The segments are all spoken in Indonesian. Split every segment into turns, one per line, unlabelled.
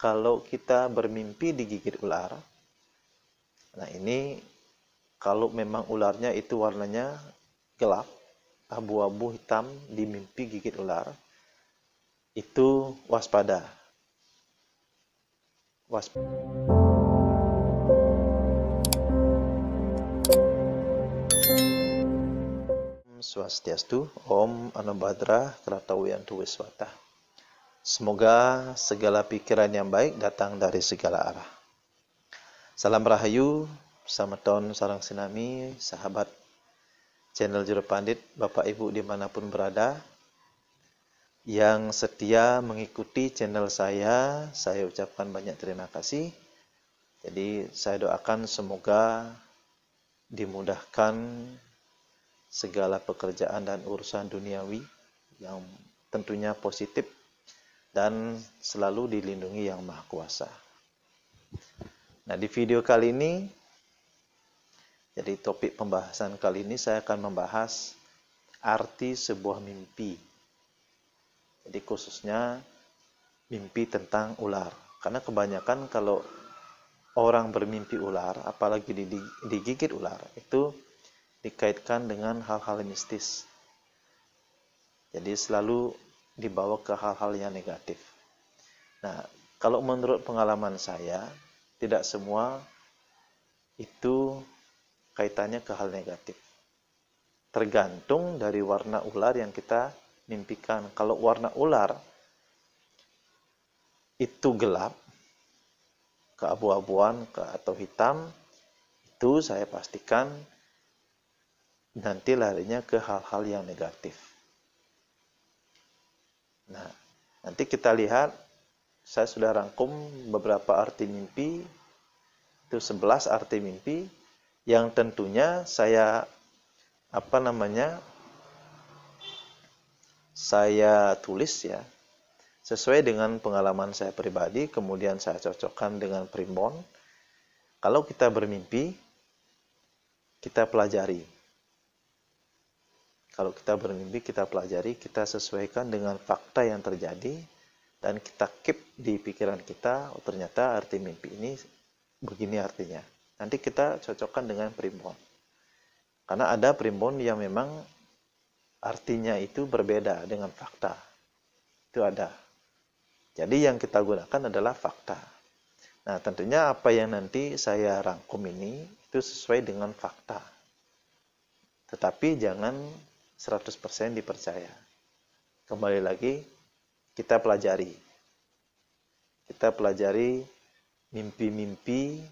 kalau kita bermimpi digigit ular, nah ini kalau memang ularnya itu warnanya gelap, abu-abu hitam di mimpi gigit ular, itu waspada. Swastiastu, Om Anubhadra Kratawiyantu Wiswata. Semoga segala pikiran yang baik datang dari segala arah. Salam Rahayu, Samaton Sarang Sinami, sahabat channel Juru Pandit, Bapak Ibu dimanapun berada, yang setia mengikuti channel saya ucapkan banyak terima kasih. Jadi saya doakan semoga dimudahkan segala pekerjaan dan urusan duniawi yang tentunya positif dan selalu dilindungi Yang Maha Kuasa. Nah, di video kali ini, jadi topik pembahasan kali ini saya akan membahas arti sebuah mimpi. Jadi khususnya mimpi tentang ular. Karena kebanyakan kalau orang bermimpi ular, apalagi digigit ular, itu dikaitkan dengan hal-hal mistis. Jadi selalu dibawa ke hal-hal yang negatif. Nah, kalau menurut pengalaman saya, tidak semua itu kaitannya ke hal negatif. Tergantung dari warna ular yang kita mimpikan. Kalau warna ular itu gelap, keabu-abuan atau hitam, itu saya pastikan nanti larinya ke hal-hal yang negatif. Nah, nanti kita lihat, saya sudah rangkum beberapa arti mimpi, itu 11 arti mimpi, yang tentunya saya saya tulis ya, sesuai dengan pengalaman saya pribadi, kemudian saya cocokkan dengan primbon. Kalau kita bermimpi, kita pelajari. Kalau kita bermimpi, kita pelajari, kita sesuaikan dengan fakta yang terjadi, dan kita keep di pikiran kita, oh ternyata arti mimpi ini begini artinya. Nanti kita cocokkan dengan primbon. Karena ada primbon yang memang artinya itu berbeda dengan fakta. Itu ada. Jadi yang kita gunakan adalah fakta. Nah, tentunya apa yang nanti saya rangkum ini, itu sesuai dengan fakta. Tetapi jangan 100% dipercaya. Kembali lagi, kita pelajari. Kita pelajari mimpi-mimpi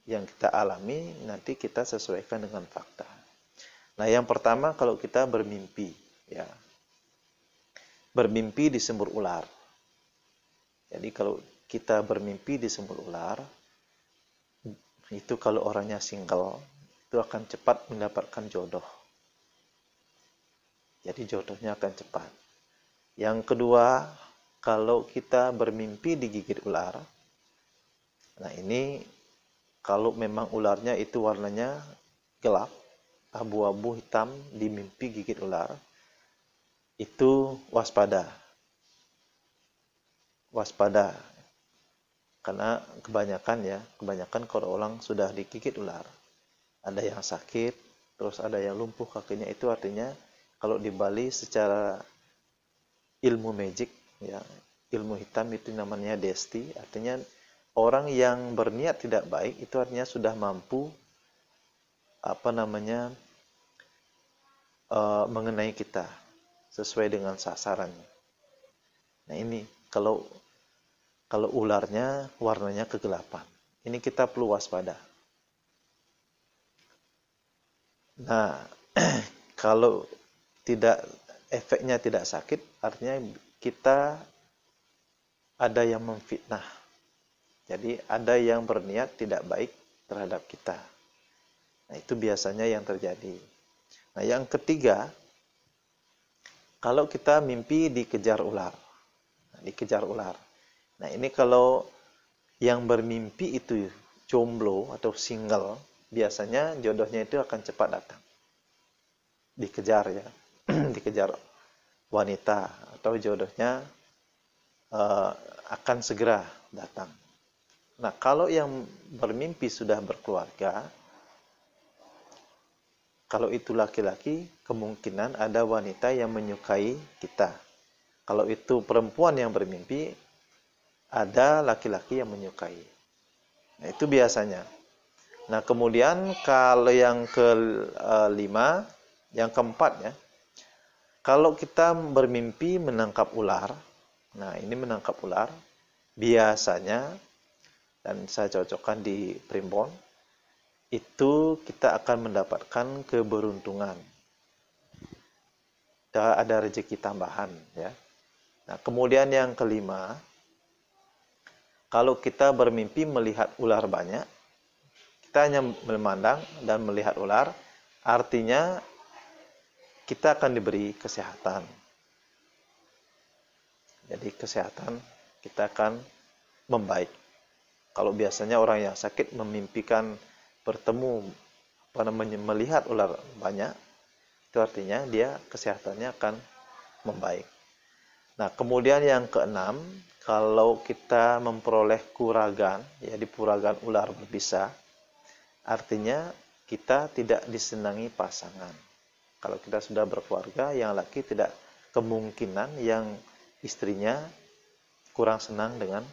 yang kita alami, nanti kita sesuaikan dengan fakta. Nah, yang pertama kalau kita bermimpi, ya, bermimpi disembur ular. Jadi kalau kita bermimpi disembur ular, itu kalau orangnya single, itu akan cepat mendapatkan jodoh. Jadi jodohnya akan cepat. Yang kedua, kalau kita bermimpi digigit ular, nah ini kalau memang ularnya itu warnanya gelap, abu-abu hitam di mimpi gigit ular, itu waspada. Waspada. Karena kebanyakan kalau orang sudah digigit ular, ada yang sakit, terus ada yang lumpuh kakinya, itu artinya kalau di Bali secara ilmu magic, ya, ilmu hitam itu namanya desti, artinya orang yang berniat tidak baik itu artinya sudah mampu mengenai kita sesuai dengan sasarannya. Nah, ini kalau ularnya warnanya kegelapan, ini kita perlu waspada. Nah, kalau efeknya tidak sakit, artinya kita ada yang memfitnah. Jadi ada yang berniat tidak baik terhadap kita. Nah, itu biasanya yang terjadi. Nah, yang ketiga, kalau kita mimpi dikejar ular. Dikejar ular. Nah, ini kalau yang bermimpi itu jomblo atau single, biasanya jodohnya itu akan cepat datang. Dikejar ya. Dikejar wanita, atau jodohnya akan segera datang. Nah, kalau yang bermimpi sudah berkeluarga, kalau itu laki-laki, kemungkinan ada wanita yang menyukai kita. Kalau itu perempuan yang bermimpi, ada laki-laki yang menyukai. Nah, itu biasanya. Nah, kemudian kalau yang kelima, yang keempat ya, kalau kita bermimpi menangkap ular, nah ini menangkap ular, biasanya, dan saya cocokkan di primbon, itu kita akan mendapatkan keberuntungan. Ada rezeki tambahan ya. Nah, kemudian yang kelima, kalau kita bermimpi melihat ular banyak, kita hanya memandang dan melihat ular, artinya kita akan diberi kesehatan. Jadi kesehatan kita akan membaik. Kalau biasanya orang yang sakit memimpikan bertemu, melihat ular banyak, itu artinya dia kesehatannya akan membaik. Nah, kemudian yang keenam, kalau kita memperoleh kuragan, ya di puragan ular berbisa, artinya kita tidak disenangi pasangan. Kalau kita sudah berkeluarga, yang laki tidak kemungkinan yang istrinya kurang senang dengan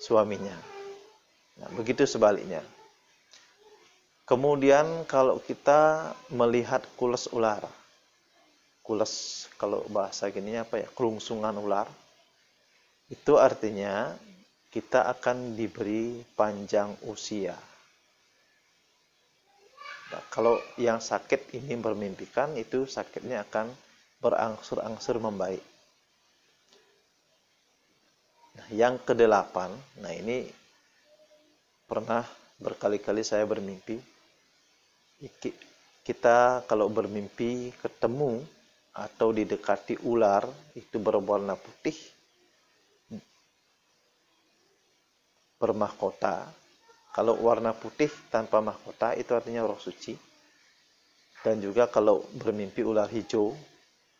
suaminya. Nah, begitu sebaliknya. Kemudian kalau kita melihat kules ular, kules kalau bahasa gini apa ya, kelungsungan ular, itu artinya kita akan diberi panjang usia. Nah, kalau yang sakit ini bermimpikan, itu sakitnya akan berangsur-angsur membaik. Nah, yang kedelapan, nah ini pernah berkali-kali saya bermimpi. Kita kalau bermimpi ketemu atau didekati ular itu berwarna putih, bermahkota. Kalau warna putih tanpa mahkota itu artinya roh suci. Dan juga kalau bermimpi ular hijau,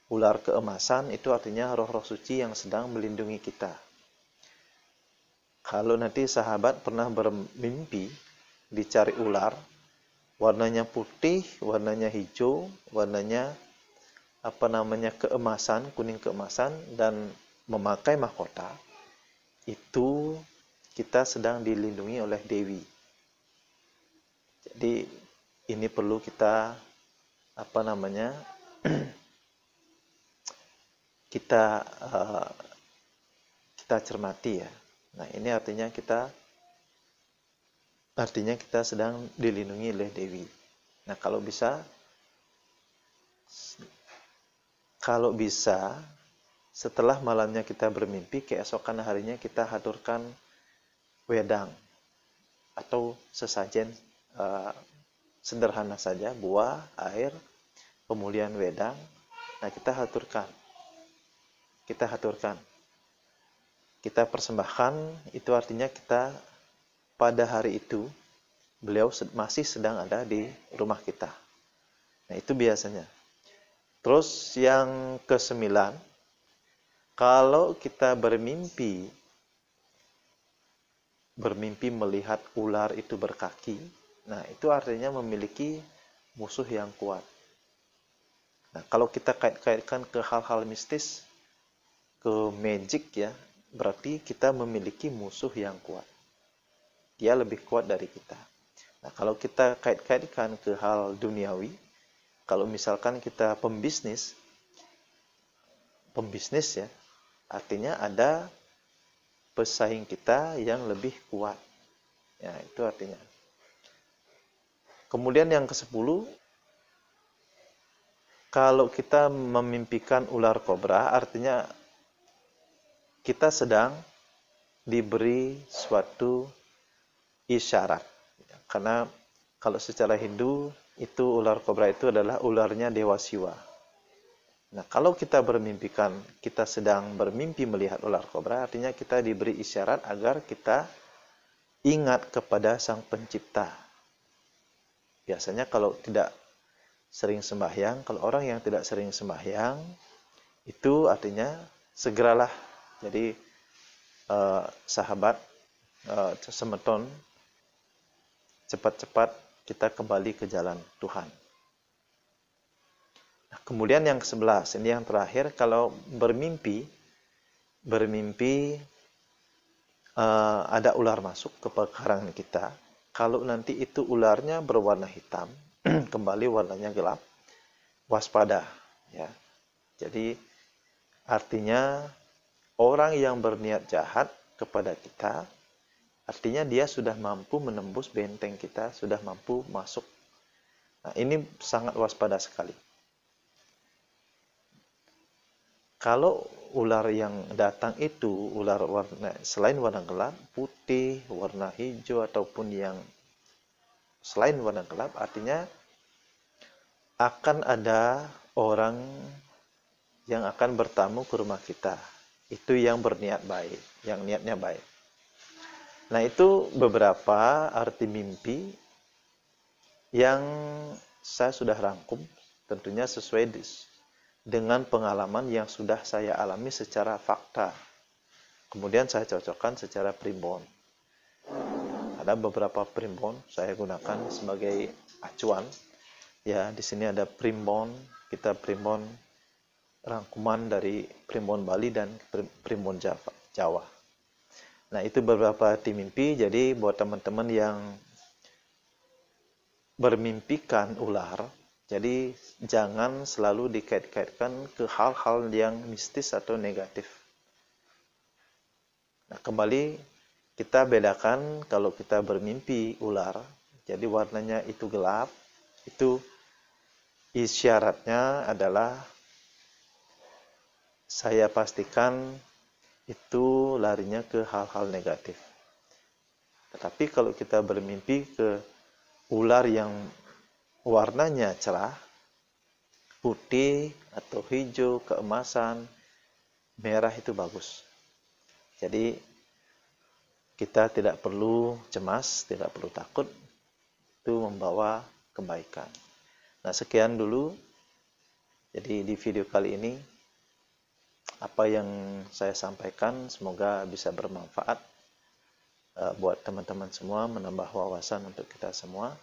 ular keemasan, itu artinya roh-roh suci yang sedang melindungi kita. Kalau nanti sahabat pernah bermimpi dicari ular, warnanya putih, warnanya hijau, warnanya keemasan, kuning keemasan, dan memakai mahkota, itu kita sedang dilindungi oleh Dewi. Jadi ini perlu kita kita cermati ya. Nah, ini artinya kita sedang dilindungi oleh Dewi. Nah, kalau bisa setelah malamnya kita bermimpi, keesokan harinya kita haturkan wedang atau sesajen sederhana saja, buah, air, kemudian wedang. Nah, kita haturkan, kita persembahkan. Itu artinya kita pada hari itu beliau masih sedang ada di rumah kita. Nah, itu biasanya. Terus yang kesembilan, kalau kita bermimpi melihat ular itu berkaki, nah itu artinya memiliki musuh yang kuat. Nah, kalau kita kaitkan ke hal-hal mistis, ke magic ya, berarti kita memiliki musuh yang kuat. Dia lebih kuat dari kita. Nah, kalau kita kaitkan ke hal duniawi, kalau misalkan kita pembisnis ya, artinya ada pesaing kita yang lebih kuat. Ya, itu artinya. Kemudian yang ke-10, kalau kita memimpikan ular kobra, artinya kita sedang diberi suatu isyarat. Karena kalau secara Hindu, itu ular kobra itu adalah ularnya Dewa Siwa. Nah, kalau kita sedang bermimpi melihat ular kobra, artinya kita diberi isyarat agar kita ingat kepada Sang Pencipta. Biasanya kalau tidak sering sembahyang, kalau orang yang tidak sering sembahyang, itu artinya segeralah. Jadi sahabat, semeton, cepat-cepat kita kembali ke jalan Tuhan. Nah, kemudian yang ke-11, ini yang terakhir, kalau bermimpi ada ular masuk ke pekarangan kita. Kalau nanti itu ularnya berwarna hitam, kembali warnanya gelap, waspada, ya. Jadi artinya orang yang berniat jahat kepada kita, artinya dia sudah mampu menembus benteng kita, sudah mampu masuk. Nah, ini sangat waspada sekali. Kalau ular yang datang itu, ular warna selain warna gelap, putih, warna hijau, ataupun yang selain warna gelap, artinya akan ada orang yang akan bertamu ke rumah kita. Itu yang berniat baik, yang niatnya baik. Nah, itu beberapa arti mimpi yang saya sudah rangkum, tentunya sesuai dengan pengalaman yang sudah saya alami secara fakta. Kemudian saya cocokkan secara primbon. Ada beberapa primbon saya gunakan sebagai acuan. Ya, di sini ada primbon, kita primbon rangkuman dari primbon Bali dan primbon Jawa. Nah, itu beberapa arti mimpi. Jadi buat teman-teman yang bermimpikan ular, jadi jangan selalu dikait-kaitkan ke hal-hal yang mistis atau negatif. Nah, kembali kita bedakan kalau kita bermimpi ular, jadi warnanya itu gelap, itu isyaratnya adalah saya pastikan itu larinya ke hal-hal negatif. Tetapi kalau kita bermimpi ke ular yang warnanya cerah, putih atau hijau, keemasan, merah, itu bagus. Jadi kita tidak perlu cemas, tidak perlu takut, itu membawa kebaikan. Nah, sekian dulu. Jadi di video kali ini apa yang saya sampaikan semoga bisa bermanfaat buat teman-teman semua, menambah wawasan untuk kita semua.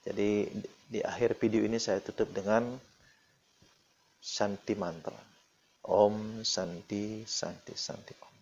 Jadi di akhir video ini saya tutup dengan Shanti Mantra. Om Shanti Shanti Shanti Om.